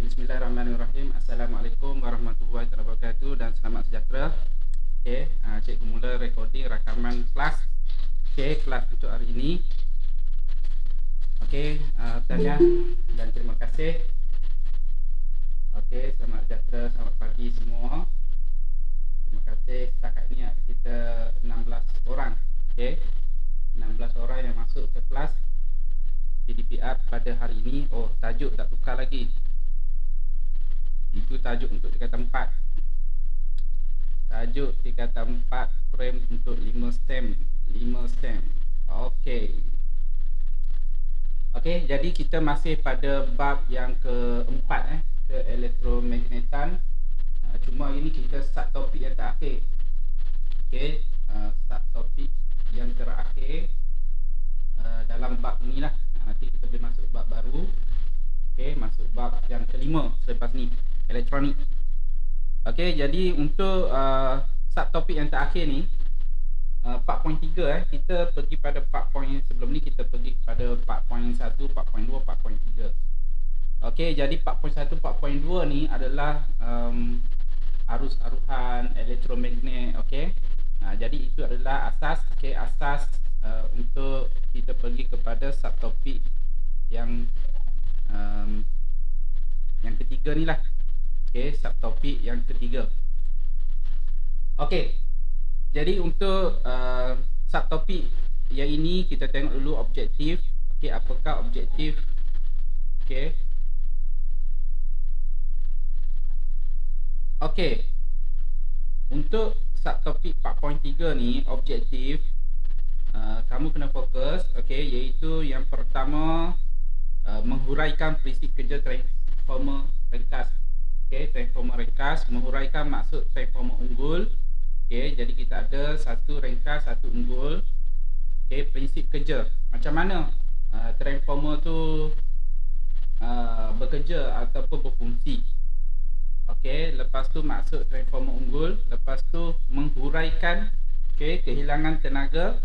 Bismillahirrahmanirrahim. Assalamualaikum warahmatullahi wabarakatuh dan selamat sejahtera. Cikgu mula recording rakaman kelas. Kelas untuk hari ini. Tahniah dan terima kasih. Selamat sejahtera, selamat pagi semua. Terima kasih. Setakat ini kita 16 orang. 16 orang yang masuk ke kelas PDPR pada hari ini. Tajuk tak tukar lagi. Itu tajuk untuk tingkatan 4. Tajuk tingkatan 4 frame untuk 5 stem. Jadi kita masih pada bab yang keempat, ke elektromagnetan. Cuma ini kita start topik yang terakhir. Start topik yang terakhir dalam bab inilah. Nanti kita boleh masuk bab baru. Masuk bab yang kelima selepas ni, elektronik. Jadi untuk subtopik yang terakhir ni 4.3 kita pergi pada 4 point sebelum ni kita pergi pada 4.1, 4.2, 4.3. Jadi 4.1, 4.2 ni adalah arus-aruhan elektromagnet. Jadi itu adalah asas asas untuk kita pergi kepada subtopik yang ketiga ni lah. Subtopik yang ketiga. Jadi untuk subtopik yang ini kita tengok dulu objektif. Apakah objektif? Untuk subtopik 4.3 ni objektif, kamu kena fokus, iaitu yang pertama, menghuraikan prinsip kerja transformer ringkas. Transformer ringkas, menghuraikan maksud transformer unggul. Jadi kita ada satu ringkas, satu unggul. Prinsip kerja, macam mana transformer tu bekerja ataupun berfungsi. Lepas tu maksud transformer unggul, lepas tu menghuraikan kehilangan tenaga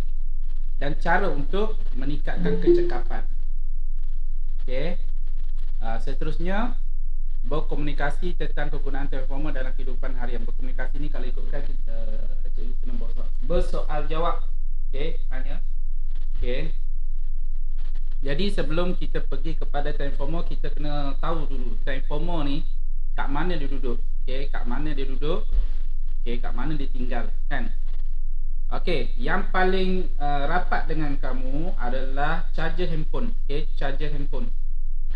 dan cara untuk meningkatkan kecekapan. Seterusnya, berkomunikasi tentang kegunaan transformer dalam kehidupan harian. Berkomunikasi ni kalau ikutkan kita cikgu kena bersoal jawab. Tanya. Jadi sebelum kita pergi kepada transformer, kita kena tahu dulu transformer ni kat mana dia duduk. Kat mana dia duduk, kat mana dia tinggal, kan? Yang paling rapat dengan kamu adalah charger handphone. Charger handphone,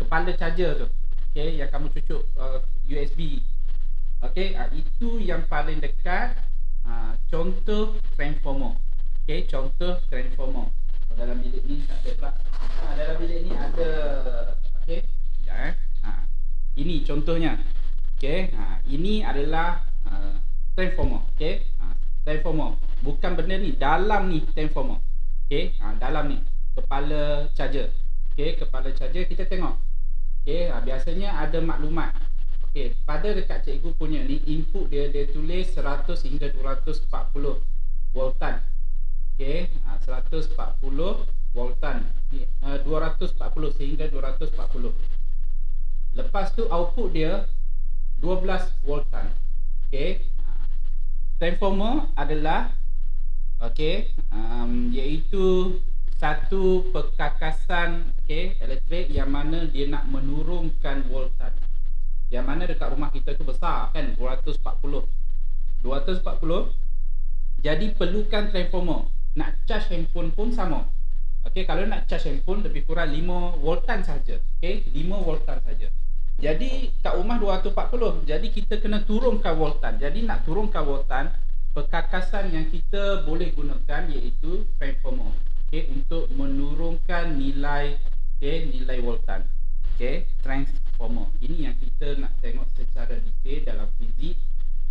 kepala charger tu, yang kamu cucuk USB. Itu yang paling dekat. Contoh transformer. Contoh transformer. Dalam bilik ni tak ada pula. Dalam bilik ni ada. Ini contohnya. Ini adalah transformer. Transformer, bukan benda ni, dalam ni transformer. Dalam ni kepala charger. Kepala charger kita tengok. Biasanya ada maklumat. Pada dekat cikgu punya ni, input dia tulis 100 hingga 240 voltan. 140 voltan, 240 sehingga 240. Lepas tu output dia 12 voltan. Transformer adalah iaitu satu perkakasan elektrik yang mana dia nak menurunkan voltan. Yang mana dekat rumah kita tu besar, kan, 240. Jadi perlukan transformer. Nak charge handphone pun sama. Kalau nak charge handphone lebih kurang 5 voltan saja. 5 voltan saja. Jadi kat rumah 240. Jadi kita kena turunkan voltan. Jadi nak turunkan voltan, perkakasan yang kita boleh gunakan iaitu transformer. Untuk menurunkan nilai nilai voltan. Transformer. Ini yang kita nak tengok secara detail dalam fizik.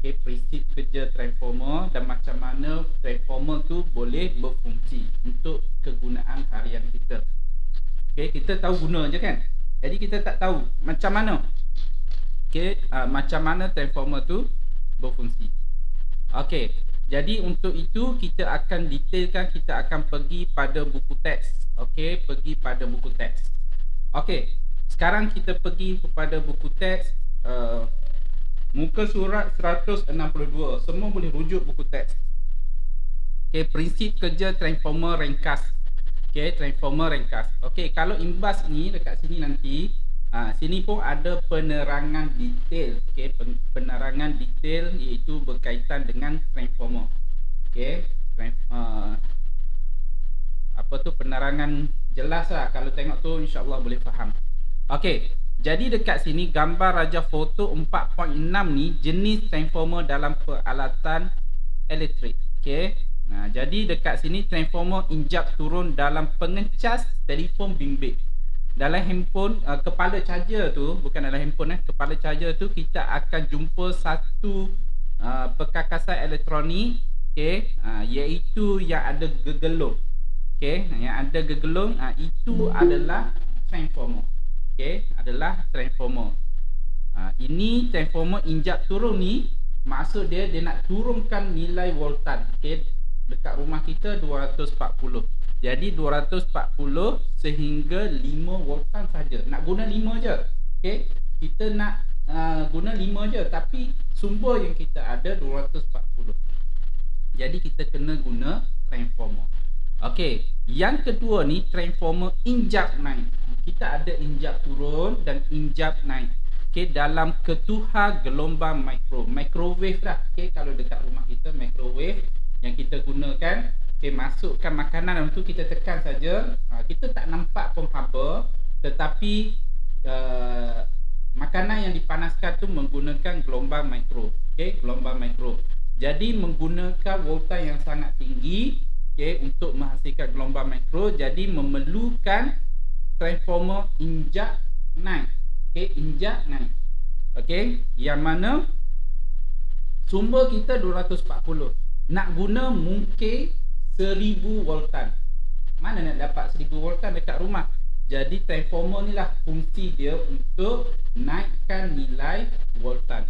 Prinsip kerja transformer dan macam mana transformer tu boleh berfungsi untuk kegunaan harian kita. Kita tahu guna je, kan? Jadi kita tak tahu macam mana macam mana transformer tu berfungsi. Jadi untuk itu kita akan detailkan, kita akan pergi pada buku teks. Pergi pada buku teks. Sekarang kita pergi kepada buku teks muka surat 162. Semua boleh rujuk buku teks. Okey, prinsip kerja transformer ringkas. Okey, transformer ringkas. Okey, kalau imbas ni dekat sini nanti, sini pun ada penerangan detail. Okey, penerangan detail iaitu berkaitan dengan transformer. Okey, apa tu, penerangan jelas lah. Kalau tengok tu insya-Allah boleh faham. Okey, jadi dekat sini gambar raja foto 4.6 ni jenis transformer dalam peralatan elektrik. Okey. Jadi dekat sini transformer injak turun dalam pengecas telefon bimbit. Dalam handphone, kepala charger tu, bukan dalam handphone, kepala charger tu kita akan jumpa satu perkakasan elektronik, okey, iaitu yang ada gegelung. Okey, yang ada gegelung, itu adalah transformer. Okey, adalah transformer. Ini transformer injak turun ni, maksud dia nak turunkan nilai voltan. Okey, dekat rumah kita 240. Jadi 240 sehingga 5 voltan saja. Nak guna 5 je. Okey, kita nak guna 5 je, tapi sumber yang kita ada 240. Jadi kita kena guna transformer. Okey, yang kedua ni transformer injak naik. Kita ada injak turun dan injak naik. Okey, dalam ketuhar gelombang mikro. Microwave lah. Okey, kalau dekat rumah kita microwave yang kita gunakan, okey, masukkan makanan untuk kita tekan saja. Kita tak nampak pun haba, tetapi makanan yang dipanaskan tu menggunakan gelombang mikro. Okey, gelombang mikro. Jadi menggunakan voltan yang sangat tinggi, okey, untuk menghasilkan gelombang mikro. Jadi memerlukan transformer injak naik. Okey, injak naik. Okey, yang mana sumber kita 240. Nak guna mungkin 1000 voltan. Mana nak dapat 1000 voltan dekat rumah? Jadi transformer ni lah fungsi dia untuk naikkan nilai voltan.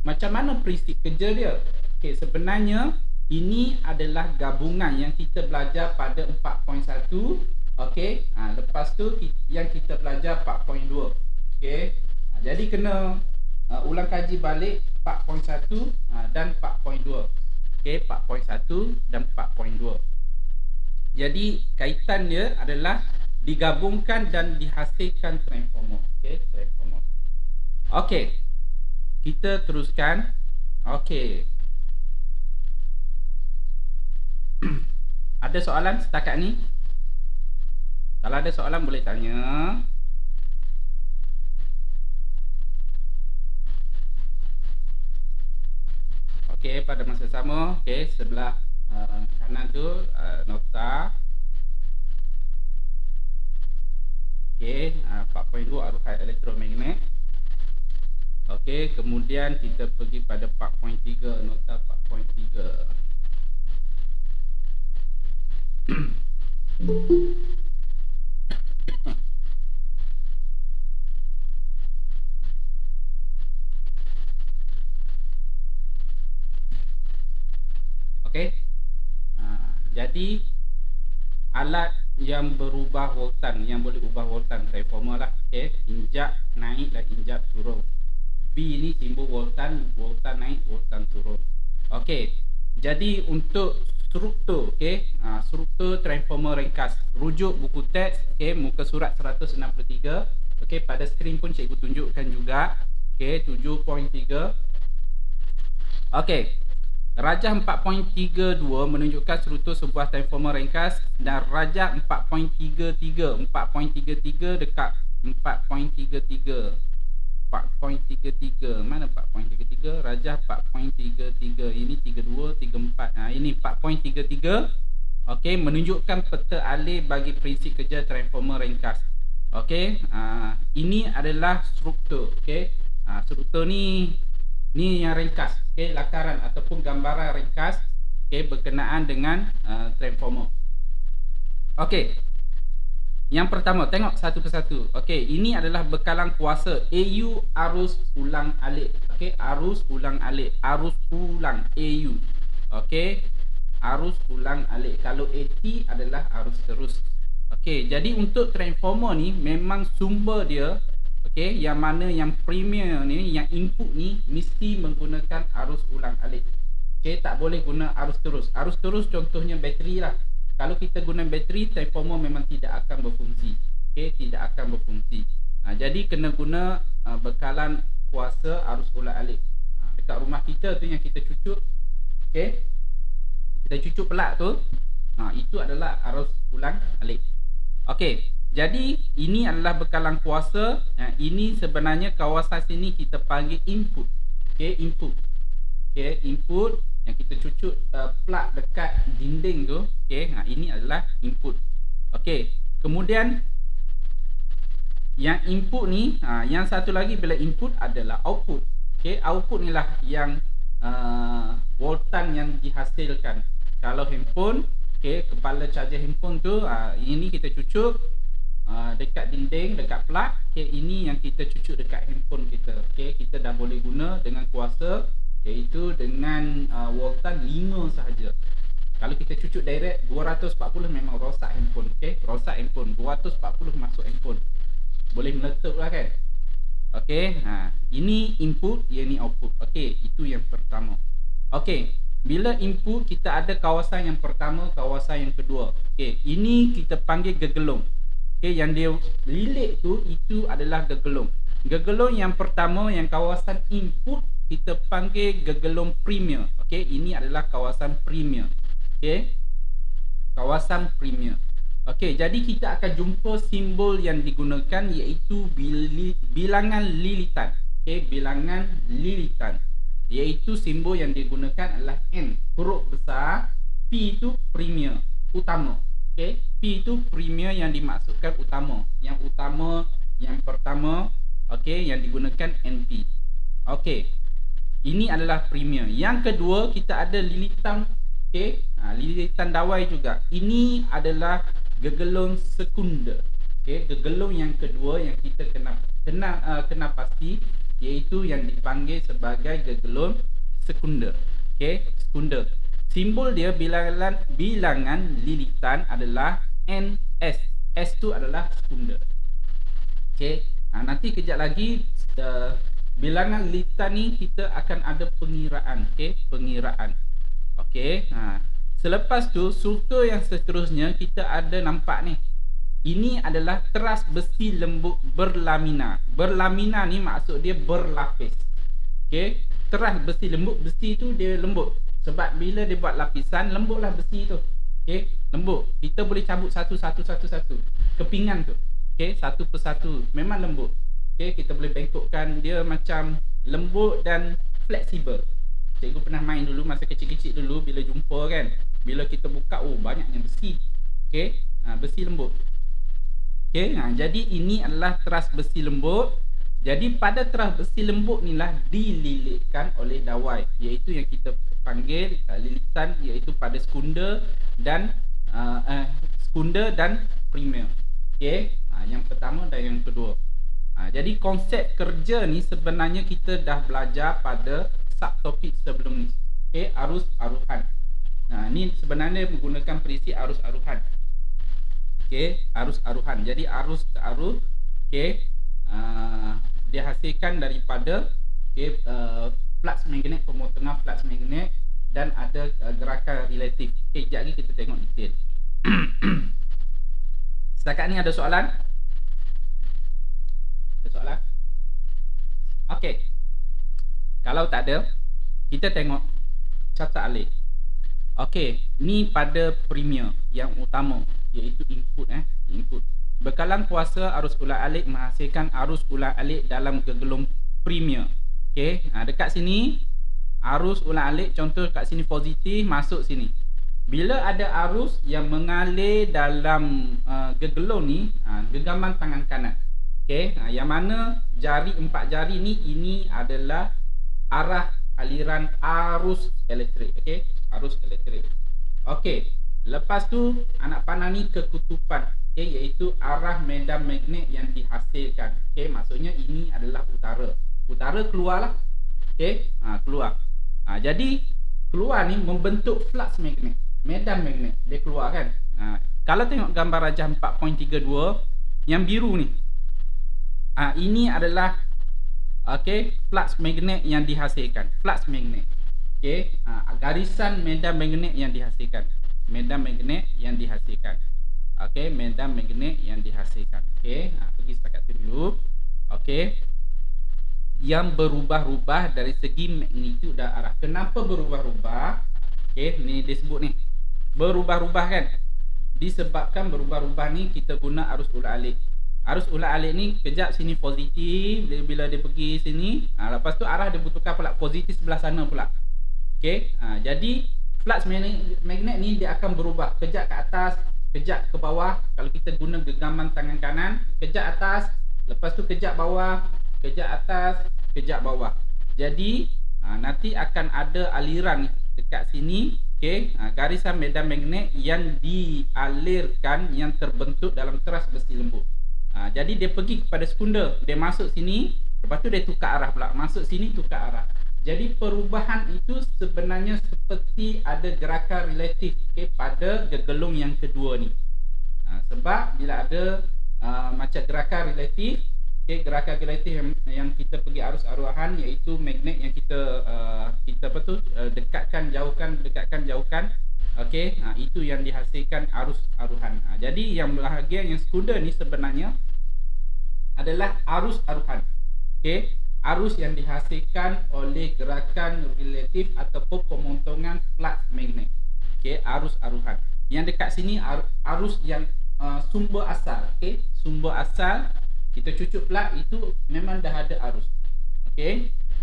Macam mana prinsip kerja dia? Okey, sebenarnya ini adalah gabungan yang kita belajar pada 4.1. Okey, lepas tu yang kita belajar 4.2. Okey, jadi kena ulang kaji balik 4.1 dan 4.2. Okey, 4.1 dan 4.2. Jadi kaitan dia adalah digabungkan dan dihasilkan transformer. Okey, transformer. Okey, kita teruskan. Okey. Ada soalan setakat ni? Kalau ada soalan boleh tanya. Okey, pada masa sama, okey, sebelah kanan tu nota. Okey, 4.2 aruhan elektromagnet. Okey, kemudian kita pergi pada 4.3, nota 4.3. Okey. Jadi alat yang berubah voltan, yang boleh ubah voltan, transformer lah. Okey, injak naik dan injak turun. V ni simbol voltan, voltan naik, voltan turun. Okey. Jadi untuk struktur, okey, struktur transformer ringkas, rujuk buku teks, okey, muka surat 163. Okey, pada skrin pun cikgu tunjukkan juga. Okey, 7.3. Okey. Rajah 4.32 menunjukkan struktur sebuah transformer ringkas, dan rajah 4.33 dekat 4.33. 4.33. Mana 4.33? Rajah 4.33. Ini 32, 34. Ini 4.33. Okey, menunjukkan peta alih bagi prinsip kerja transformer ringkas. Okey, ini adalah struktur. Okey, struktur ni yang ringkas. Okey, lakaran ataupun gambaran ringkas, okey, berkenaan dengan transformer. Okey. Yang pertama, tengok satu persatu. Okey, ini adalah bekalan kuasa AU arus ulang alik. Okey, arus ulang alik, arus ulang AU. Okey, arus ulang alik. Kalau AT adalah arus terus. Okey, jadi untuk transformer ni memang sumber dia Okey, yang mana yang premier ni, yang input ni mesti menggunakan arus ulang alik. Okey, tak boleh guna arus terus. Arus terus contohnya bateri lah. Kalau kita guna bateri, transformer memang tidak akan berfungsi. Okey, tidak akan berfungsi. Jadi kena guna bekalan kuasa arus ulang alik. Dekat rumah kita tu yang kita cucuk, okey, kita cucuk pelak tu, itu adalah arus ulang alik. Okey, jadi ini adalah bekalan kuasa. Ini sebenarnya kawasan sini kita panggil input. Okey, input. Okey, input yang kita cucuk plug dekat dinding tu. Okey, ini adalah input. Okey, kemudian yang input ni, yang satu lagi bila input adalah output. Okey, output ni lah yang voltan yang dihasilkan. Kalau handphone, okey, kepala charger handphone tu, ini kita cucuk dekat dinding, dekat plug. Okey, ini yang kita cucuk dekat handphone kita. Okey, kita dah boleh guna dengan kuasa iaitu dengan voltan 5 sahaja. Kalau kita cucuk direct 240 memang rosak handphone. Okey, rosak handphone. 240 masuk handphone, boleh meletup lah kan. Okey, ini input, ini output. Okey, itu yang pertama. Okey, bila input kita ada kawasan yang pertama, kawasan yang kedua. Okey, ini kita panggil gegelung. Okey, yang dia lilit tu itu adalah gegelung. Gegelung yang pertama, yang kawasan input, kita panggil gegelung premier. Okey, ini adalah kawasan premier. Okey, kawasan premier. Okey, jadi kita akan jumpa simbol yang digunakan iaitu bilangan lilitan. Okey, bilangan lilitan, iaitu simbol yang digunakan adalah N, huruf besar. P itu premier, utama. Okey, P itu premier yang dimaksudkan utama. Yang utama, yang pertama, okey, yang digunakan NP. Okey, ini adalah premier. Yang kedua, kita ada lilitan. Okey, lilitan dawai juga. Ini adalah gegelung sekunder. Okey, gegelung yang kedua yang kita kena pasti iaitu yang dipanggil sebagai gegelung sekunder. Okey, sekunder. Simbol dia bilangan lilitan adalah NS. S tu adalah sekunder. Okey, nanti kejap lagi bilangan lilitan ni kita akan ada pengiraan. Okey, pengiraan. Okey, selepas tu sulka yang seterusnya kita ada nampak ni. Ini adalah teras besi lembut berlamina. Berlamina ni maksud dia berlapis. Okey, teras besi lembut, besi tu dia lembut. Sebab bila dia buat lapisan, lembutlah besi tu. Okey, lembut. Kita boleh cabut satu. Kepingan tu. Okey, satu persatu. Memang lembut. Okey, kita boleh bengkokkan dia macam lembut dan fleksibel. Cikgu pernah main dulu masa kecil-kecil dulu, bila jumpa kan, bila kita buka, banyaknya besi. Okey, besi lembut. Okey, jadi ini adalah teras besi lembut. Jadi pada teras besi lembut ni lah dililitkan oleh dawai, iaitu yang kita panggil lilitan, iaitu pada sekunder dan premier. Okey, yang pertama dan yang kedua. Jadi konsep kerja ni sebenarnya kita dah belajar pada subtopik sebelum ni. Okey, arus aruhan. Ni sebenarnya menggunakan prinsip arus aruhan. Okey, arus aruhan. Jadi arus ke arus, okey, dihasilkan daripada flux magnet, pemotongan flux magnet, dan ada gerakan relatif. Okey, sekejap lagi kita tengok detail. Setakat ni ada soalan? Ada soalan? Okey, kalau tak ada, kita tengok carta alik. Okey, ni pada premier yang utama, iaitu input. Input. Bekalan kuasa arus ulang alik menghasilkan arus ulang alik dalam gegelung premier. Okey, dekat sini arus ulang alik, contoh kat sini positif, masuk sini. Bila ada arus yang mengalir dalam gegelung ni, genggaman tangan kanan. Okey, yang mana jari, 4 jari ni, ini adalah arah aliran arus elektrik. Okey, arus elektrik. Okey, lepas tu anak panah ni ke kutupan. Okey, iaitu arah medan magnet yang dihasilkan. Okey, maksudnya ini adalah utara. Utara keluarlah. Okey, keluar. Jadi keluar ni membentuk flux magnet, medan magnet. Dia keluar kan. Kalau tengok gambar rajah 4.32 yang biru ni. Ini adalah flux magnet yang dihasilkan. Flux magnet. Garisan medan magnet yang dihasilkan. Medan magnet yang dihasilkan. Medan magnet yang dihasilkan. Pergi setakat tu dulu. Yang berubah-ubah dari segi magnitude dan arah. Kenapa berubah-ubah? Ni dia sebut ni. Berubah-ubah kan? Disebabkan berubah-ubah ni kita guna arus ulat-alik. Arus ulat-alik ni kejap sini positif, bila dia pergi sini, lepas tu arah dia bertukar pula positif sebelah sana pula. Jadi flux magnet ni dia akan berubah, kejap ke atas, kejap ke bawah. Kalau kita guna genggaman tangan kanan, kejap atas, lepas tu kejap bawah, kejap atas, kejap bawah. Jadi nanti akan ada aliran dekat sini, garisan medan magnet yang dialirkan, yang terbentuk dalam teras besi lembut. Jadi dia pergi kepada sekunder, dia masuk sini, lepas tu dia tukar arah pula, masuk sini tukar arah. Jadi perubahan itu sebenarnya seperti ada gerakan relatif pada gegelung yang kedua ni. Sebab bila ada macam gerakan relatif, gerakan relatif yang kita pergi arus aruhan, iaitu magnet yang kita dekatkan jauhkan. Itu yang dihasilkan arus aruhan. Jadi yang bahagian yang sekunder ni sebenarnya adalah arus aruhan. Arus yang dihasilkan oleh gerakan relatif ataupun pemotongan flux magnet. Arus aruhan. Yang dekat sini arus yang sumber asal. Sumber asal kita cucuk plug itu memang dah ada arus.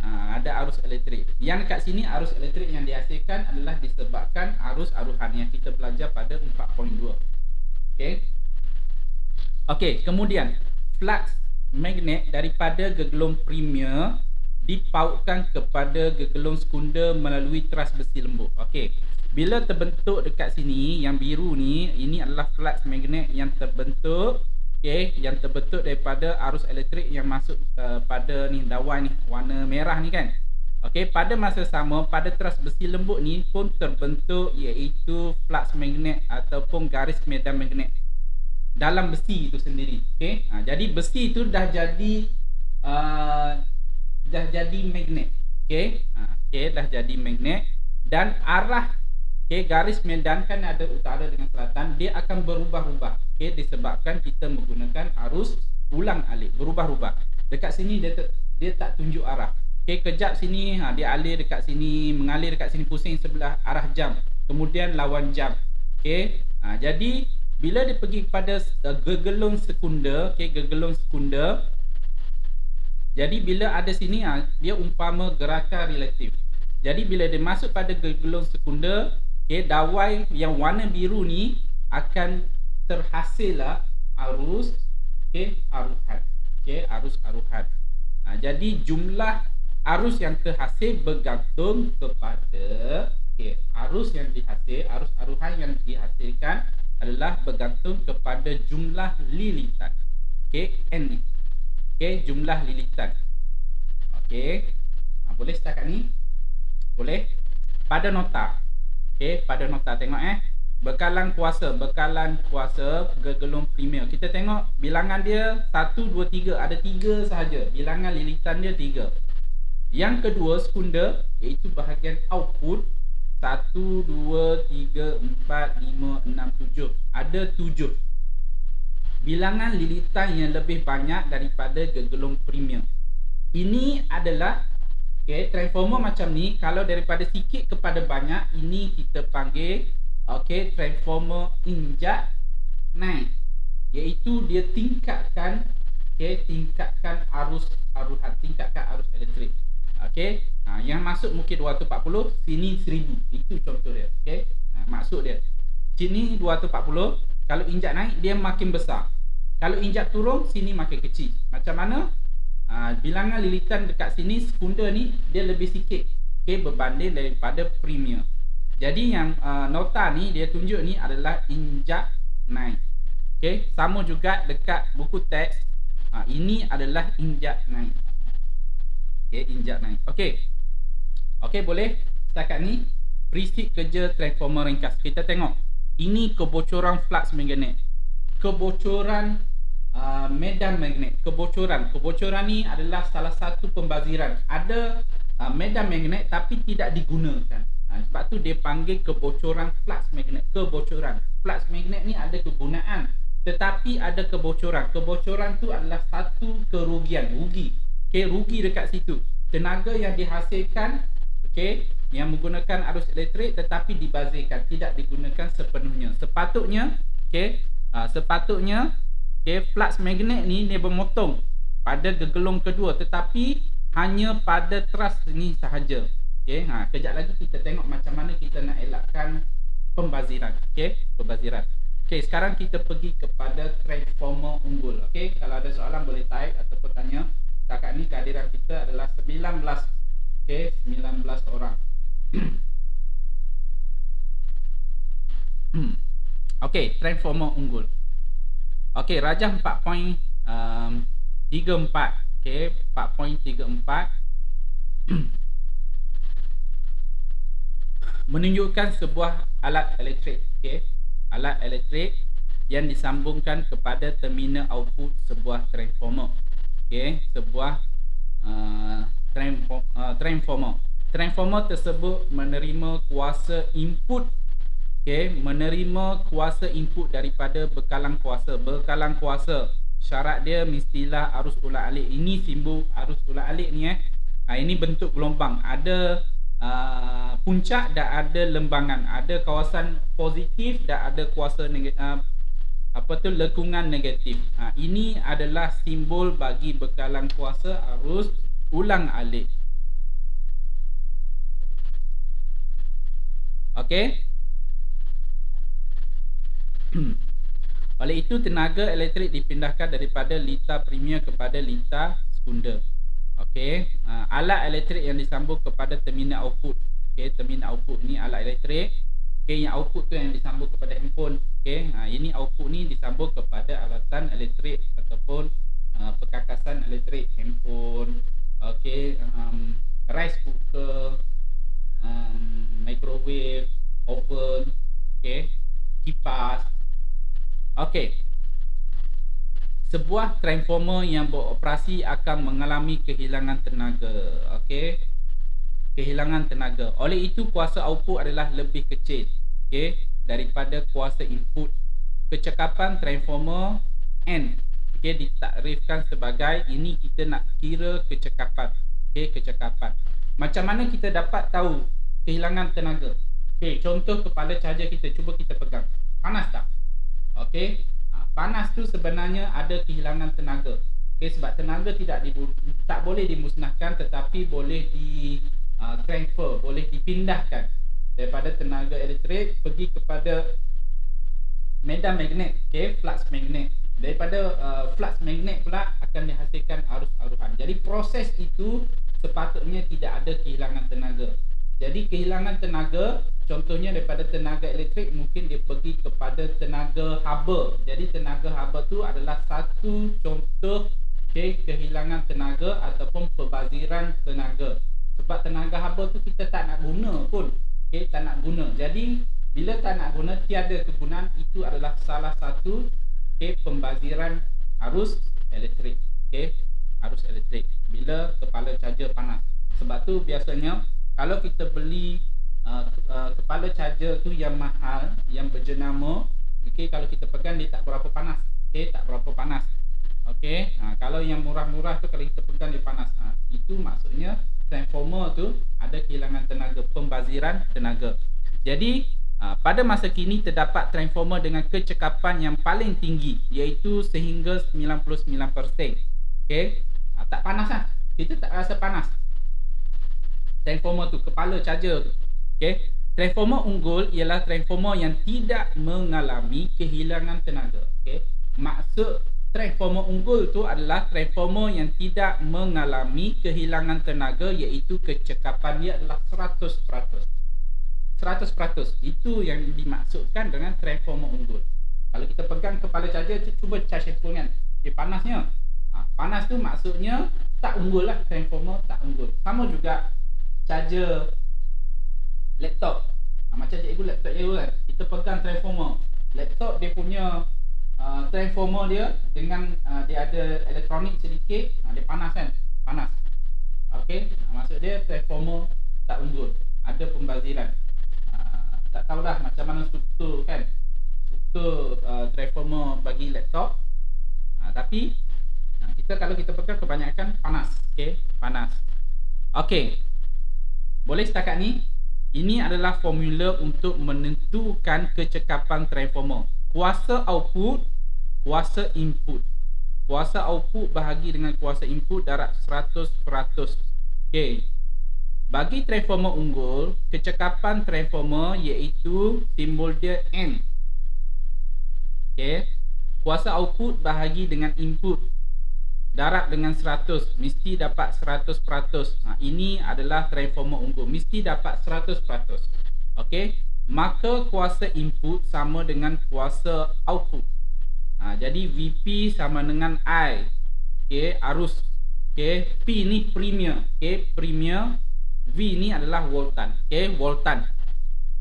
Ada arus elektrik. Yang dekat sini arus elektrik yang dihasilkan adalah disebabkan arus aruhan yang kita belajar pada 4.2. Kemudian flux magnet daripada gegelung primer dipautkan kepada gegelung sekunder melalui teras besi lembut. Bila terbentuk dekat sini yang biru ni, ini adalah flux magnet yang terbentuk, yang terbentuk daripada arus elektrik yang masuk pada ni dawai ni warna merah ni kan. Pada masa sama pada teras besi lembut ni pun terbentuk iaitu flux magnet ataupun garis medan magnet dalam besi itu sendiri. Jadi besi itu dah jadi magnet. Dah jadi magnet, dan arah garis medan kan ada utara dengan selatan, dia akan berubah-ubah. Disebabkan kita menggunakan arus ulang alik, berubah-ubah. Dekat sini dia tak tunjuk arah. Kejap sini dia alir dekat sini, mengalir dekat sini, pusing sebelah arah jam, kemudian lawan jam. Jadi bila dia pergi kepada gegelung sekunder, gegelung sekunder, jadi bila ada sini dia umpama gerakan relatif. Jadi bila dia masuk pada gegelung sekunder, dawai yang warna biru ni akan terhasillah arus aruhan. Arus aruhan. Jadi jumlah arus yang terhasil bergantung kepada arus yang dihasil, arus aruhan yang dihasilkan adalah bergantung kepada jumlah lilitan. N ni. Jumlah lilitan. Boleh setakat ni? Boleh? Pada nota. Pada nota tengok bekalan kuasa gegelung primer. Kita tengok bilangan dia 1 2 3, ada 3 sahaja. Bilangan lilitan dia 3. Yang kedua sekunder, iaitu bahagian output 1 2 3 4 5 6 7. Ada 7 bilangan lilitan yang lebih banyak daripada gegelung primer. Ini adalah transformer macam ni, kalau daripada sikit kepada banyak, ini kita panggil transformer injak naik, iaitu dia tingkatkan arus aruhan, tingkatkan arus elektrik. Yang masuk mungkin 240, sini 1000. Itu contoh dia. Maksud dia sini 240, kalau injak naik dia makin besar, kalau injak turun sini makin kecil. Macam mana? Bilangan lilitan dekat sini sekunder ni dia lebih sikit berbanding daripada premier. Jadi yang nota ni dia tunjuk ni adalah injak naik. Sama juga dekat buku teks, ini adalah injak naik. Injak naik. Boleh setakat ni prinsip kerja transformer ringkas. Kita tengok ini kebocoran flux magnet. Kebocoran medan magnet, kebocoran. Kebocoran ni adalah salah satu pembaziran. Ada medan magnet tapi tidak digunakan. Sebab tu dia panggil kebocoran flux magnet. Kebocoran. Flux magnet ni ada kegunaan, tetapi ada kebocoran. Kebocoran tu adalah satu kerugian, rugi. Okey, rugi dekat situ. Tenaga yang dihasilkan, okey, yang menggunakan arus elektrik tetapi dibazirkan, tidak digunakan sepenuhnya. Sepatutnya, okey, sepatutnya, okey, flux magnet ni dia bermotong pada gegelung kedua, tetapi hanya pada teras ni sahaja. Okey, kejap lagi kita tengok macam mana kita nak elakkan pembaziran. Okey, pembaziran. Okey, sekarang kita pergi kepada transformer unggul. Okey, kalau ada soalan boleh type ataupun tanya. Setakat ni kehadiran kita adalah 19. Okey, 19 orang. Okey, transformer unggul. Okey, rajah 4.34. Okey, 4.34 menunjukkan sebuah alat elektrik. Okey, alat elektrik yang disambungkan kepada terminal output sebuah transformer. Okey, sebuah transformer. Transformer tersebut menerima kuasa input. Okey, menerima kuasa input daripada bekalan kuasa. Bekalan kuasa, syarat dia mestilah arus ulat-alik. Ini simbol arus ulat-alik ni ini bentuk gelombang. Ada puncak dan ada lembangan. Ada kawasan positif dan ada kuasa lekungan negatif. Ini adalah simbol bagi bekalan kuasa arus ulang-alik. Okey. Oleh itu tenaga elektrik dipindahkan daripada litar premier kepada litar sekunder. Okey, alat elektrik yang disambung kepada terminal output. Okey, terminal output ni alat elektrik. Okey, yang output tu yang disambung kepada handphone. Okey, ini output ni disambung kepada alatan elektrik ataupun perkakasan elektrik, handphone. Okey, rice cooker, microwave, oven, okey, kipas. Okey. Sebuah transformer yang beroperasi akan mengalami kehilangan tenaga. Okey. Kehilangan tenaga. Oleh itu kuasa output adalah lebih kecil, okey, daripada kuasa input. Kecekapan transformer N, okey, ditakrifkan sebagai, ini kita nak kira kecekapan. Okey, kecekapan. Macam mana kita dapat tahu kehilangan tenaga? Okey, contoh kepala charger kita, cuba kita pegang. Panas tak? Okey, panas tu sebenarnya ada kehilangan tenaga. Okey, sebab tenaga tak boleh dimusnahkan, tetapi boleh transfer, boleh dipindahkan daripada tenaga elektrik pergi kepada medan magnet. Okey, flux magnet. Daripada flux magnet pula akan dihasilkan arus aruhan. Jadi proses itu sepatutnya tidak ada kehilangan tenaga. Jadi kehilangan tenaga, contohnya daripada tenaga elektrik mungkin dia pergi kepada tenaga haba. Jadi tenaga haba tu adalah satu contoh, okay, kehilangan tenaga ataupun pembaziran tenaga. Sebab tenaga haba tu kita tak nak guna pun, okay, tak nak guna. Jadi bila tak nak guna, tiada kegunaan, itu adalah salah satu, okay, pembaziran arus elektrik. Okay, arus elektrik bila kepala charger panas. Sebab tu biasanya kalau kita beli kepala charger tu yang mahal, yang berjenama, okey, kalau kita pegang dia tak berapa panas. Okey, tak berapa panas. Okey, kalau yang murah-murah tu kalau kita pegang dia panas. Itu maksudnya transformer tu ada kehilangan tenaga, pembaziran tenaga. Jadi pada masa kini terdapat transformer dengan kecekapan yang paling tinggi, iaitu sehingga 99%. Okey, tak panas lah. Kita tak rasa panas. Transformer tu, kepala charger tu. Okey, transformer unggul ialah transformer yang tidak mengalami kehilangan tenaga. Okey, maksud transformer unggul tu adalah transformer yang tidak mengalami kehilangan tenaga, iaitu kecekapan dia adalah 100%. 100%. Itu yang dimaksudkan dengan transformer unggul. Kalau kita pegang kepala charger, cuba charge handphone kan, dia panasnya. Panas tu maksudnya tak unggul lah, transformer tak unggul. Sama juga charger laptop. Macam cikgu laptop cikgu kan, kita pegang transformer. Laptop dia punya transformer dia dengan dia ada elektronik sedikit, dia panas kan, panas. Okey, maksud dia transformer tak unggul, ada pembaziran. Tak tahulah macam mana struktur kan, struktur transformer bagi laptop. Tapi kita kalau kita pegang kebanyakan panas, okey, panas. Okey, boleh setakat ni. Ini adalah formula untuk menentukan kecekapan transformer. Kuasa output, kuasa input. Kuasa output bahagi dengan kuasa input darab 100%. Okey. Bagi transformer unggul, kecekapan transformer iaitu simbol dia N. Okey. Kuasa output bahagi dengan input darab dengan 100, mesti dapat 100%. Ini adalah transformer unggul, mesti dapat 100%. Okey, maka kuasa input sama dengan kuasa output. Jadi VP sama dengan I. Okey, arus. Okey, P ni premier. Okey, premier. V ni adalah voltan. Okey, voltan.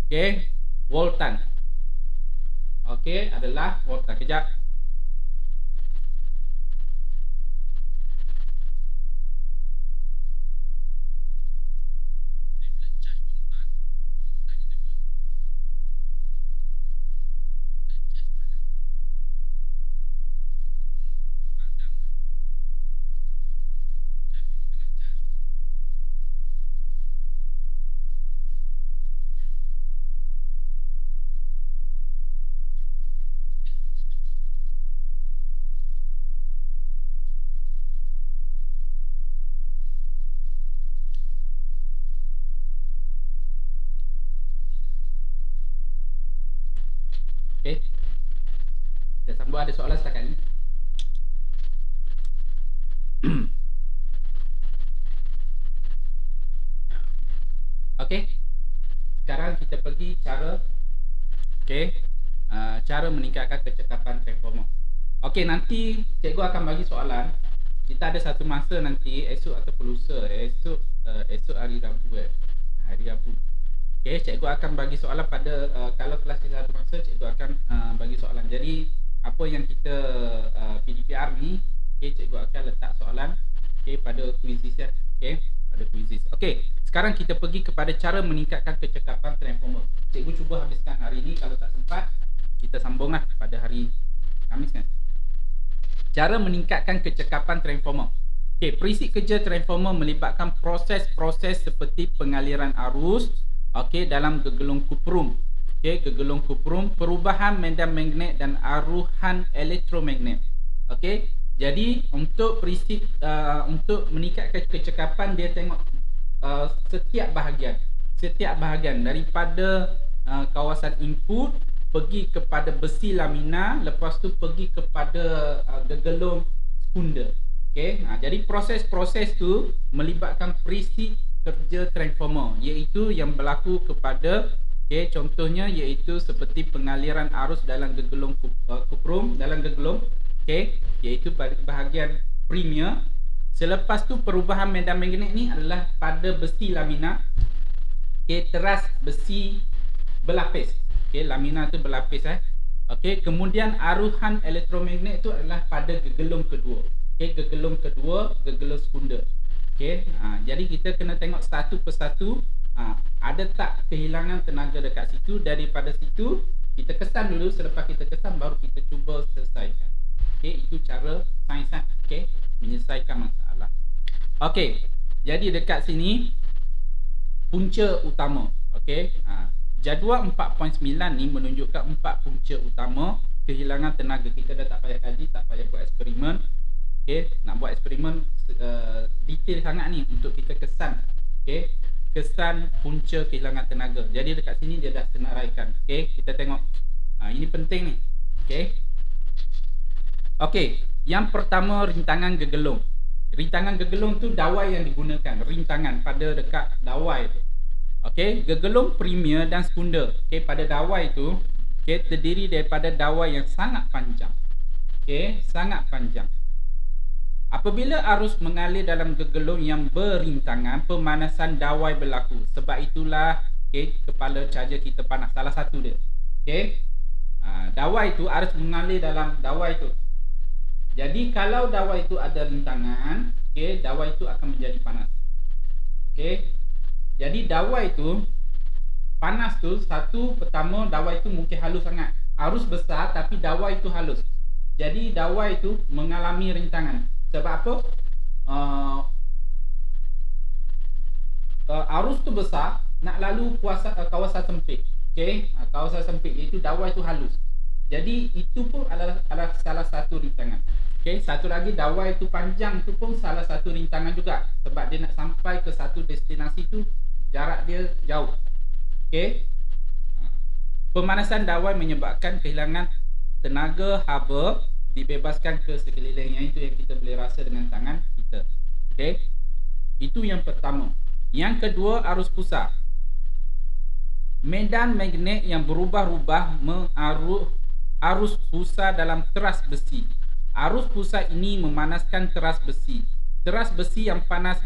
Okey, voltan. Okey, adalah voltan. Kejap. Okey. Kita sambung, ada soalan setakat ni? Okey. Sekarang kita pergi cara cara meningkatkan kecekapan transformer. Okey, nanti cikgu akan bagi soalan. Kita ada satu masa nanti esok ataupun lusa, esok hari Rabu hari Rabu. Okey, cikgu akan bagi soalan pada kalau kelas kita satu masa, cikgu akan bagi soalan. Jadi apa yang kita PDPR ni, cikgu akan letak soalan pada quizzes ya. Pada quizzes. Okey, sekarang kita pergi kepada cara meningkatkan kecekapan transformer. Cikgu cuba habiskan hari ini, kalau tak sempat kita sambunglah pada hari Khamis kan. Cara meningkatkan kecekapan transformer. Okey, prinsip kerja transformer melibatkan proses-proses seperti pengaliran arus dalam gegelung kuprum. Gegelung kuprum, perubahan medan magnet dan aruhan elektromagnet. Okey, jadi untuk prinsip untuk meningkatkan kecekapan, dia tengok setiap bahagian daripada kawasan input pergi kepada besi lamina, lepas tu pergi kepada gegelung sekunder. Okey, jadi proses-proses tu melibatkan prinsip kerja transformer, iaitu yang berlaku kepada contohnya iaitu seperti pengaliran arus dalam gegelung kuprum, dalam gegelung, iaitu bahagian premier. Selepas tu perubahan medan magnet ni adalah pada besi lamina, teras besi berlapis. Lamina tu berlapis kemudian aruhan elektromagnet tu adalah pada gegelung kedua. Gegelung kedua, gegelung sekunder. Jadi kita kena tengok satu persatu, ada tak kehilangan tenaga dekat situ. Daripada situ kita kesan dulu, selepas kita kesan baru kita cuba selesaikan. Itu cara sains menyelesaikan masalah. Jadi dekat sini punca utama. Jadual 4.9 ni menunjukkan 4 punca utama kehilangan tenaga. Kita dah tak payah kaji, tak payah buat eksperimen. Nak buat eksperimen detail sangat ni untuk kita kesan. Kesan punca kehilangan tenaga. Jadi dekat sini dia dah senaraikan. Kita tengok. Ini penting ni. Yang pertama, rintangan gegelung. Rintangan gegelung tu dawai yang digunakan. Rintangan pada dekat dawai tu. Gegelung premier dan sekunder. Pada dawai tu terdiri daripada dawai yang sangat panjang. Sangat panjang. Apabila arus mengalir dalam gegelung yang berintangan, pemanasan dawai berlaku. Sebab itulah kepala charger kita panas. Salah satu dia. Dawai itu arus mengalir dalam dawai itu. Jadi kalau dawai itu ada rintangan, okey, dawai itu akan menjadi panas. Okey. Jadi dawai itu panas tu, satu pertama dawai itu mungkin halus sangat. Arus besar tapi dawai itu halus. Jadi dawai itu mengalami rintangan. Sebab apa? Arus tu besar, nak lalu kawasan sempit. Okey, kawasan sempit iaitu dawai itu halus. Jadi itu pun adalah salah satu rintangan. Okey, satu lagi dawai itu panjang tu pun salah satu rintangan juga, sebab dia nak sampai ke satu destinasi tu jarak dia jauh. Okey. Pemanasan dawai menyebabkan kehilangan tenaga haba dibebaskan ke sekeliling. Yang itu yang kita boleh rasa dengan tangan kita. Okey. Itu yang pertama. Yang kedua, arus pusat. Medan magnet yang berubah-ubah mengarus arus pusat dalam teras besi. Arus pusat ini memanaskan teras besi. Teras besi yang panas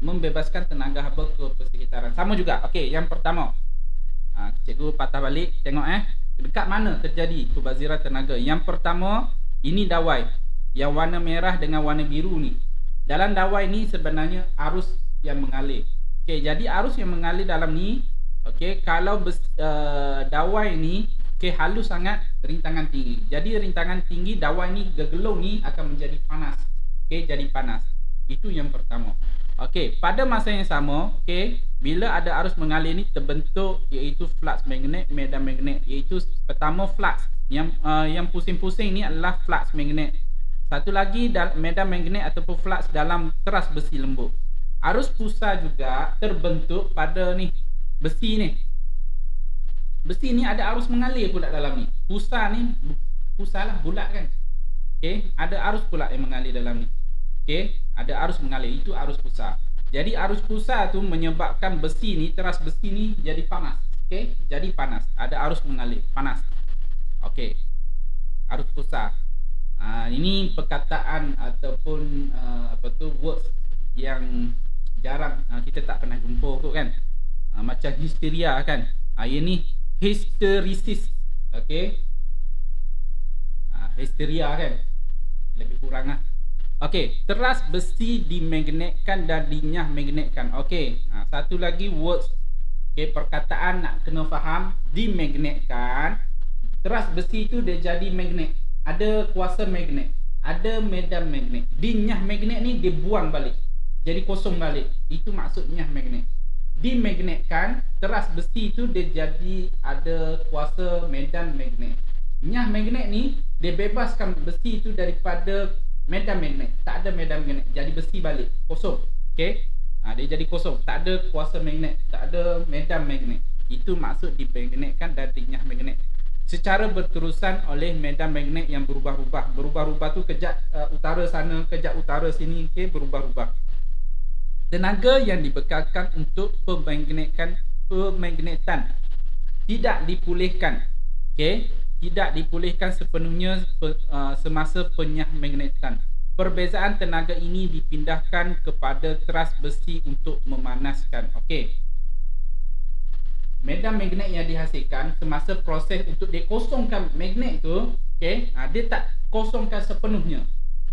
membebaskan tenaga haba ke persekitaran. Sama juga. Okey, yang pertama. Cikgu patah balik, tengok dekat mana terjadi perbaziran tenaga. Yang pertama, ini dawai yang warna merah dengan warna biru ni. Dalam dawai ni sebenarnya arus yang mengalir. Okey, jadi arus yang mengalir dalam ni, okey, kalau dawai ni halus sangat, rintangan tinggi. Jadi rintangan tinggi, dawai ni gegelung ni akan menjadi panas. Okey, jadi panas. Itu yang pertama. Okey, pada masa yang sama, okey, bila ada arus mengalir ni terbentuk iaitu flux magnet, medan magnet. Iaitu pertama flux yang pusing-pusing ni adalah flux magnet. Satu lagi medan magnet ataupun flux dalam teras besi lembut. Arus pusat juga terbentuk pada ni besi ni. Besi ni ada arus mengalir pula dalam ni. Pusat ni pusatlah bulat kan. Okey, ada arus pula yang mengalir dalam ni. Okey, ada arus mengalir, itu arus pusat. Jadi arus pusat tu menyebabkan besi ni, teras besi ni jadi panas. Okey, jadi panas. Ada arus mengalir, panas. Okey. Arus pusat. Ini perkataan ataupun words yang jarang kita tak pernah jumpa tu kan. Macam histeria kan. Ini hysteresis. Okey. Histeria kan. Lebih kurang lah. Okey, teras besi dimagnetkan dan dinyah magnetkan. Okey, satu lagi words. Okey, perkataan nak kena faham. Dimagnetkan. Teras besi tu dia jadi magnet. Ada kuasa magnet. Ada medan magnet. Dinyah magnet ni dia buang balik. Jadi kosong balik. Itu maksudnya magnet. Dimagnetkan, teras besi tu dia jadi ada kuasa medan magnet. Nyah magnet ni dia bebaskan besi tu daripada medan magnet. Tak ada medan magnet, jadi besi balik, kosong. Okey. Dia jadi kosong, tak ada kuasa magnet, tak ada medan magnet. Itu maksud dimagnetkan dan dinyah magnet. Secara berterusan oleh medan magnet yang berubah-ubah. Berubah-ubah tu kejap utara sana, kejap utara sini, okey, berubah-ubah. Tenaga yang dibekalkan untuk pemagnetan tidak dipulihkan. Okey, tidak dipulihkan sepenuhnya semasa penyah magnetan. Perbezaan tenaga ini dipindahkan kepada teras besi untuk memanaskan. Okey. Medan magnet yang dihasilkan semasa proses untuk dia kosongkan magnet tu, okey, dia tak kosongkan sepenuhnya.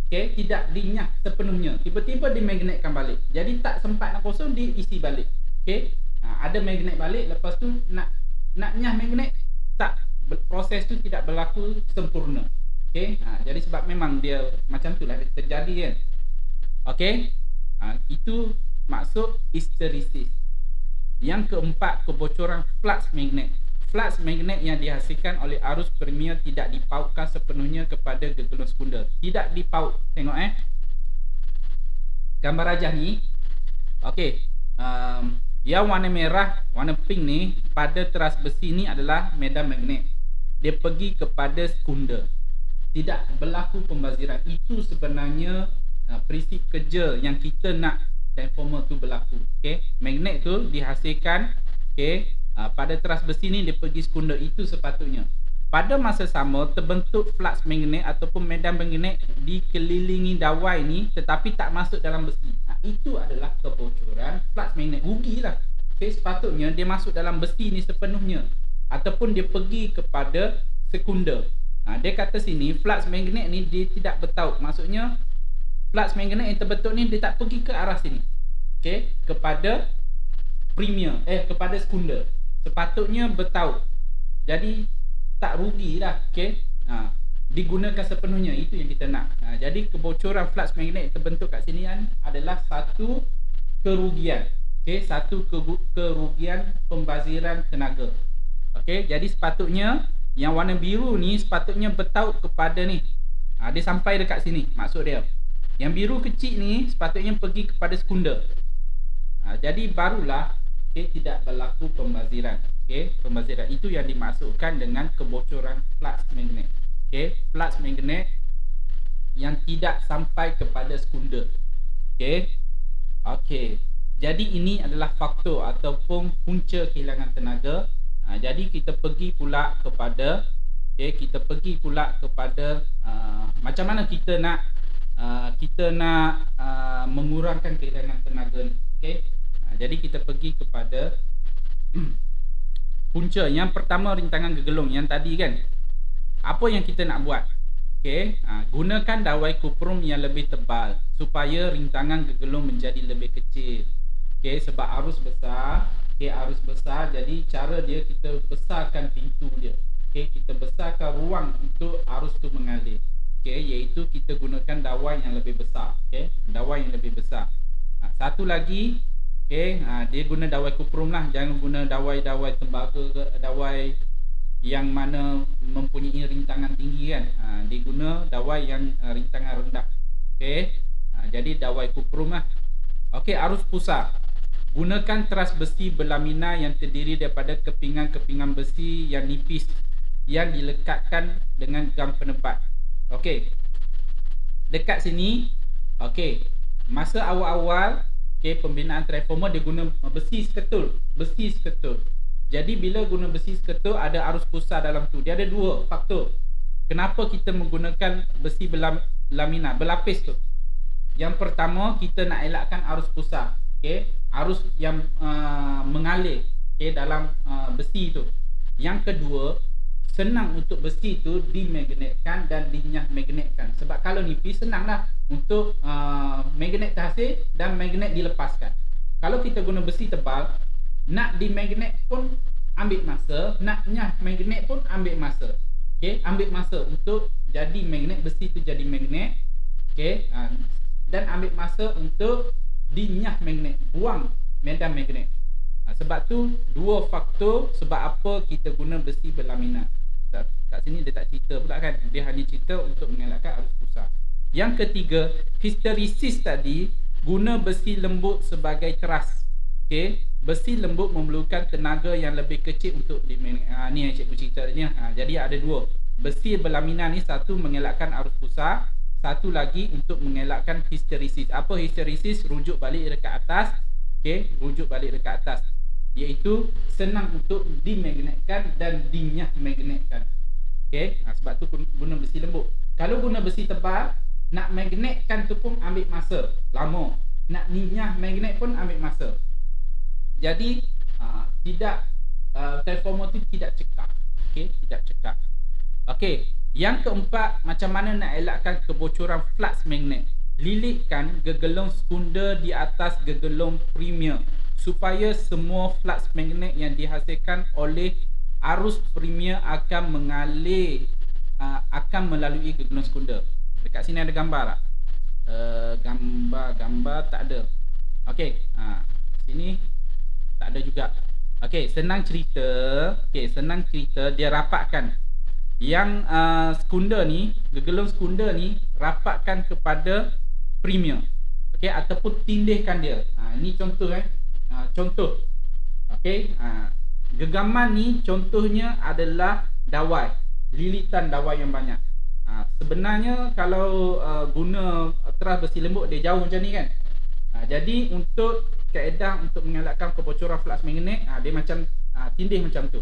Okey, tidak dinyah sepenuhnya. Tiba-tiba dimagnetkan balik. Jadi tak sempat nak kosong, diisi balik. Okey. Ada magnet balik, lepas tu nak nyah magnet, tak, proses tu tidak berlaku sempurna. Okey. Jadi sebab memang dia macam tu lah terjadi kan. Okey. Itu maksud hysteresis. Yang keempat, kebocoran flux magnet. Flux magnet yang dihasilkan oleh arus premier tidak dipautkan sepenuhnya kepada gegelung sekunder. Tidak dipaut. Tengok gambar rajah ni. Okey. Yang warna merah, warna pink ni pada teras besi ni adalah medan magnet. Dia pergi kepada sekunder. Tidak berlaku pembaziran. Itu sebenarnya prinsip kerja yang kita nak transformer tu berlaku. Okey, magnet tu dihasilkan, okey, pada teras besi ni dia pergi sekunder. Itu sepatutnya. Pada masa sama terbentuk flux magnet ataupun medan magnet dikelilingi dawai ni tetapi tak masuk dalam besi. Itu adalah kebocoran flux magnet. Rugilah. Okey, sepatutnya dia masuk dalam besi ni sepenuhnya ataupun dia pergi kepada sekunder. Dia kata sini flux magnet ni dia tidak bertaut. Maksudnya flux magnet yang terbentuk ni dia tak pergi ke arah sini. Okey, kepada premier kepada sekunder. Sepatutnya bertaut. Jadi tak rugilah, okey. Digunakan sepenuhnya, itu yang kita nak. Jadi kebocoran flux magnet terbentuk kat sini kan adalah satu kerugian. Okey, satu kerugian pembaziran tenaga. Okey, jadi sepatutnya yang warna biru ni sepatutnya bertaut kepada ni. Dia sampai dekat sini maksud dia. Yang biru kecil ni sepatutnya pergi kepada sekunder. Jadi barulah tidak berlaku pembaziran. Pembaziran itu yang dimaksudkan dengan kebocoran flux magnet. Flux magnet yang tidak sampai kepada sekunder. Jadi ini adalah faktor ataupun punca kehilangan tenaga. Jadi kita pergi pula kepada macam mana kita nak mengurangkan kehilangan tenaga ni. Jadi kita pergi kepada punca. Yang pertama, rintangan gegelung yang tadi kan. Apa yang kita nak buat? Gunakan dawai kuprum yang lebih tebal supaya rintangan gegelung menjadi lebih kecil. Sebab arus besar, jadi cara dia kita besarkan pintu dia. Kita besarkan ruang untuk arus tu mengalir. Iaitu kita gunakan dawai yang lebih besar. Dawai yang lebih besar. Satu lagi, dia guna dawai kuprum lah. Jangan guna dawai tembaga ke, dawai yang mana mempunyai rintangan tinggi kan. Dia guna dawai yang rintangan rendah. Jadi dawai kuprum lah. Arus pusar. Gunakan teras besi berlamina yang terdiri daripada kepingan-kepingan besi yang nipis yang dilekatkan dengan gam penebat. Dekat sini, masa awal-awal pembinaan transformer dia guna besi seketul. Jadi bila guna besi seketul ada arus pusar dalam tu. Dia ada dua faktor. Kenapa kita menggunakan besi berlamina, berlapis tu? Yang pertama, kita nak elakkan arus pusar. Arus yang mengalir dalam besi tu. Yang kedua, senang untuk besi tu dimagnetkan dan dinyah magnetkan. Sebab kalau nipis senanglah untuk magnet terhasil dan magnet dilepaskan. Kalau kita guna besi tebal, nak dimagnet pun ambil masa, nak nyah magnet pun ambil masa. Ambil masa untuk jadi magnet, besi tu jadi magnet. Dan ambil masa untuk dinyah magnet, buang medan magnet. Sebab tu dua faktor sebab apa kita guna besi berlamina. Kat sini dia tak cerita pula kan. Dia hanya cerita untuk mengelakkan arus pusar. Yang ketiga, histerisis tadi guna besi lembut sebagai teras. Besi lembut memerlukan tenaga yang lebih kecil untuk ni yang cikgu cerita ni. Jadi ada dua. Besi berlamina ni, satu mengelakkan arus pusar, satu lagi untuk mengelakkan histerisis. Apa histerisis? Rujuk balik dekat atas. Rujuk balik dekat atas. Iaitu senang untuk dimagnetkan dan dinyah magnetkan. Sebab tu guna besi lembut. Kalau guna besi tebal, nak magnetkan tu pun ambil masa lama. Nak dinyah magnet pun ambil masa. Jadi transformer tu tidak cekak. Tidak cekak. Yang keempat, macam mana nak elakkan kebocoran flux magnet? Lilitkan gegelung sekunder di atas gegelung premier supaya semua flux magnet yang dihasilkan oleh arus premier akan mengalir akan melalui gegelung sekunder. Dekat sini ada gambar tak? Gambar tak ada. Sini tak ada juga. Senang cerita dia rapatkan yang sekunder ni, gegelung sekunder ni rapatkan kepada premier. Ataupun tindihkan dia. Ini contoh contoh. Gegaman ni contohnya adalah dawai, lilitan dawai yang banyak. Sebenarnya kalau guna teras besi lembut dia jauh macam ni kan. Jadi untuk kaedah untuk mengelakkan kebocoran flux magnet, dia macam tindih macam tu.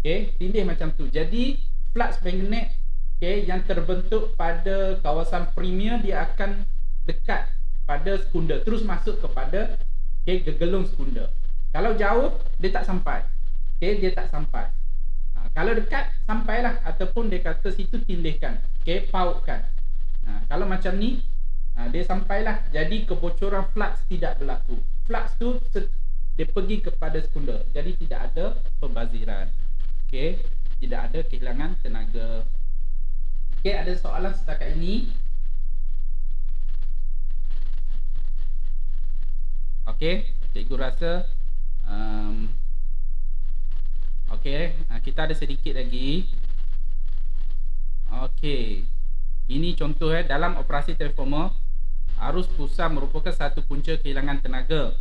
Tindih macam tu. Jadi flux magnet yang terbentuk pada kawasan premier dia akan dekat pada sekunder, terus masuk kepada gegelung sekunder. Kalau jauh dia tak sampai. Dia tak sampai. Kalau dekat sampailah, ataupun dia kata situ tindihkan, okey, pautkan. Kalau macam ni dia sampailah, jadi kebocoran flux tidak berlaku. Flux tu dia pergi kepada sekunder, jadi tidak ada pembaziran, okey, tidak ada kehilangan tenaga. Okey, ada soalan setakat ini? Okey, cikgu rasa okey, kita ada sedikit lagi. Okey, ini contoh dalam operasi transformer, arus pusat merupakan satu punca kehilangan tenaga.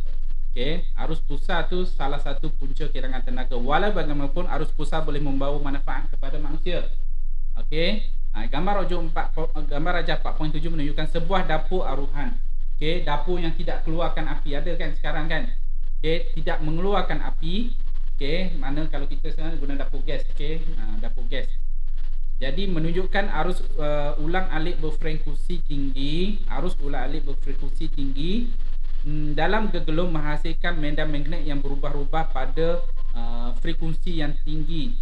Okey, arus pusat tu salah satu punca kehilangan tenaga. Walau bagaimanapun arus pusat boleh membawa manfaat kepada manusia. Okey, gambar rajah 4.7 menunjukkan sebuah dapur aruhan. Okey, dapur yang tidak keluarkan api, ada kan sekarang kan? Okey, tidak mengeluarkan api. Okey, mana kalau kita sekarang guna dapur gas, okey, dapur gas. Jadi menunjukkan arus ulang-alik berfrekuensi tinggi, dalam gegelung menghasilkan medan magnet yang berubah-ubah pada frekuensi yang tinggi.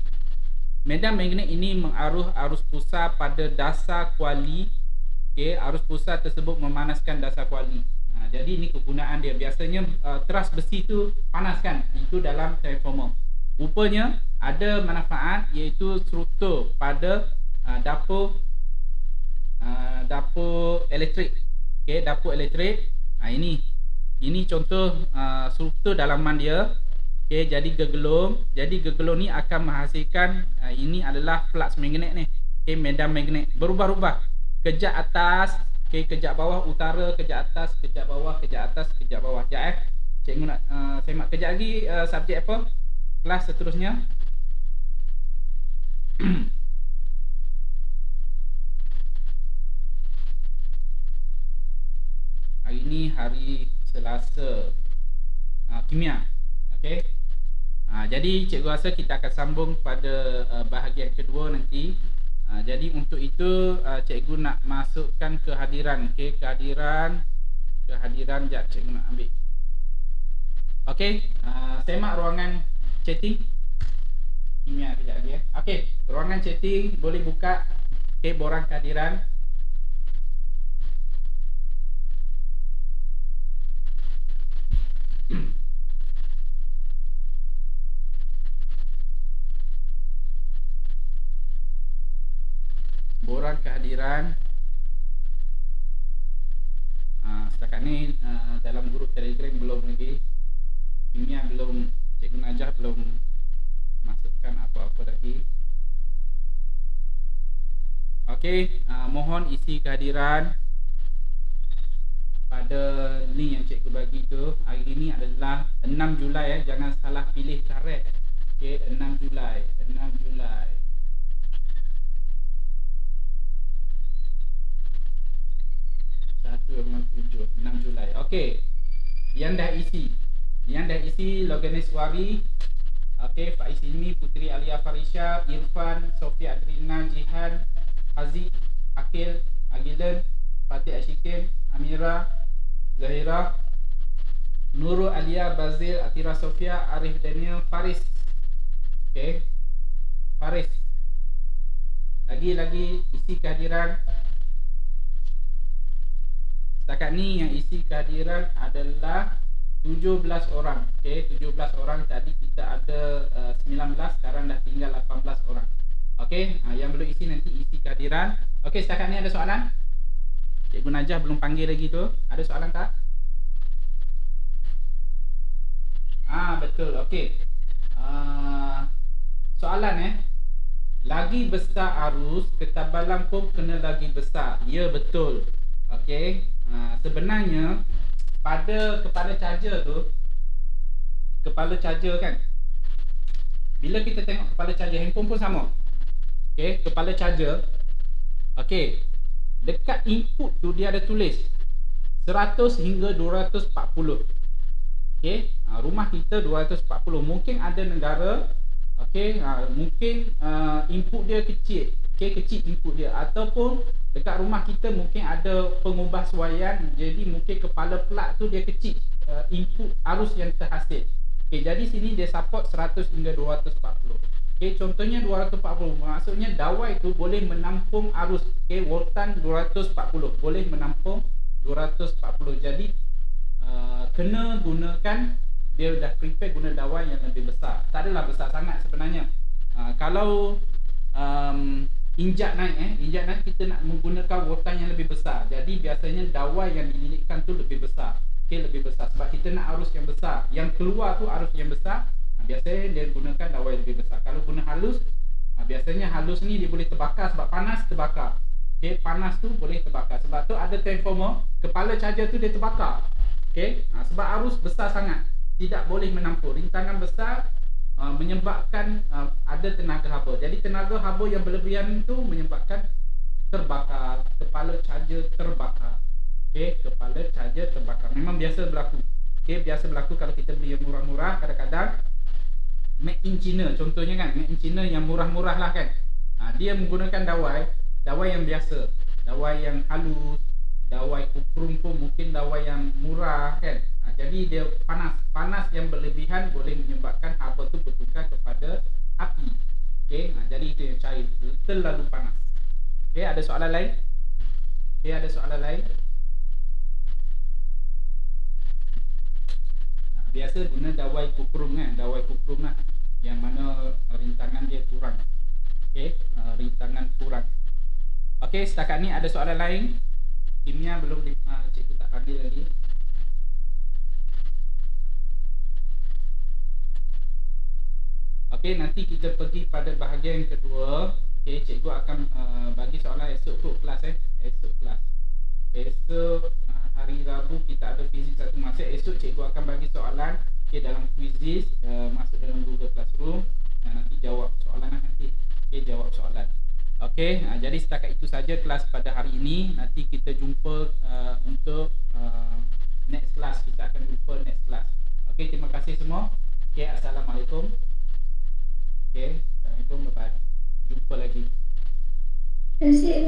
Medan magnet ini mengaruh arus pusat pada dasar kuali. Okey, arus pusat tersebut memanaskan dasar kuali. Jadi ini kegunaan dia. Biasanya teras besi tu panas kan, itu dalam transformer. Rupanya ada manfaat, iaitu struktur pada dapur elektrik. Okey, dapur elektrik. Ini contoh struktur dalaman dia. Okey, jadi gegelung ni akan menghasilkan ini adalah flux magnet ni. Okey, medan magnet berubah-ubah. Kejap atas, okey, kejap bawah, utara, kejap atas, kejap bawah, kejap atas, kejap bawah. Sekejap cikgu nak semak kejap lagi subjek apa? Kelas seterusnya. Hari ini hari Selasa, kimia. Okey. Jadi cikgu rasa kita akan sambung pada bahagian kedua nanti. Jadi untuk itu cikgu nak masukkan kehadiran. Okey, kehadiran jap cikgu nak ambil. Okey, semak ruangan chatting kimia kejap lagi Okey, ruangan chatting boleh buka. Okey, borang kehadiran. Borang kehadiran. Setakat ni dalam grup Telegram belum lagi. Kimia belum, Cikgu Najah belum masukkan apa-apa lagi. Okey, mohon isi kehadiran pada link yang cikgu bagi tu. Hari ini adalah 6 Julai jangan salah pilih tarikh. Okey, 6 Julai. 6 Julai. Okey. Yang dah isi Loganeswari. Okey, Faiz Ilmi, Putri Alia Farisha, Irfan, Sofia Adrina, Jihan, Haziq, Akil, Agilan, Fatih Ashikin, Amira, Zahira, Nurul Alia, Bazil, Atira Sofia, Arif Daniel, Faris. Okey. Faris. Lagi isi kehadiran. Setakat ni yang isi kehadiran adalah 17 orang. Okey, 17 orang. Tadi kita ada 19, sekarang dah tinggal 18 orang. Okey, yang belum isi nanti isi kehadiran. Okey, setakat ni ada soalan? Cikgu Najah belum panggil lagi tu. Ada soalan tak? Betul. Okey. Soalan lagi besar arus, ketebalan pun kena lagi besar. Ya, betul. Okey. Sebenarnya pada kepala charger tu, kepala charger kan, bila kita tengok kepala charger handphone pun sama. Okey, kepala charger. Okey, dekat input tu dia ada tulis 100 hingga 240. Okey, rumah kita 240. Mungkin ada negara, okey, mungkin input dia kecil. Okey, kecil input dia, ataupun dekat rumah kita mungkin ada pengubah suaian, jadi mungkin kepala plug tu dia kecil input arus yang terhasil. Okey, jadi sini dia support 100 hingga 240. Okey, contohnya 240. Maksudnya dawai itu boleh menampung arus. Okey, voltan 240 boleh menampung 240. Jadi kena gunakan, dia dah prepare guna dawai yang lebih besar. Tak adalah besar sangat sebenarnya. Kalau injak naik kita nak menggunakan voltan yang lebih besar. Jadi biasanya dawai yang dililitkan tu lebih besar. Okey, lebih besar sebab kita nak arus yang besar. Yang keluar tu arus yang besar. Biasanya dia gunakan dawai lebih besar. Kalau guna halus, biasanya halus ni dia boleh terbakar sebab panas, terbakar. Okey, panas tu boleh terbakar. Sebab tu ada transformer, kepala charger tu dia terbakar. Okey, sebab arus besar sangat, tidak boleh menampung. Rintangan besar menyebabkan ada tenaga haba. Jadi tenaga haba yang berlebihan itu menyebabkan terbakar, kepala charger terbakar. Okey, kepala charger terbakar. Memang biasa berlaku. Okey, biasa berlaku kalau kita beli yang murah-murah, kadang-kadang made in China contohnya kan, made in China yang murah-murah lah kan. Dia menggunakan dawai yang biasa, dawai yang halus, dawai kuprum pun mungkin dawai yang murah kan. Jadi dia panas yang berlebihan boleh menyebabkan haba tu bertukar kepada api. Okey, jadi itu yang cair terlalu panas. Okey, ada soalan lain? Okey, ada soalan lain? Biasa guna dawai kuprum kan, dawai kuprum lah, yang mana rintangan dia kurang. Okey, rintangan kurang. Okey, setakat ni ada soalan lain? Kimia belum cikgu tak panggil lagi. Okey, nanti kita pergi pada bahagian kedua. Okey, cikgu akan bagi soalan esok tu kelas esok kelas. Esok hari Rabu kita ada fizik satu masa. Esok cikgu akan bagi soalan dalam quizzes, masuk dalam Google Classroom dan nanti jawab soalan nanti. Jawab soalan. Okey, jadi setakat itu saja kelas pada hari ini. Nanti kita jumpa untuk next class. Kita akan jumpa next class. Okey, terima kasih semua. Okey, assalamualaikum. Okey, assalamualaikum, bye bye. Jumpa lagi. Terima kasih.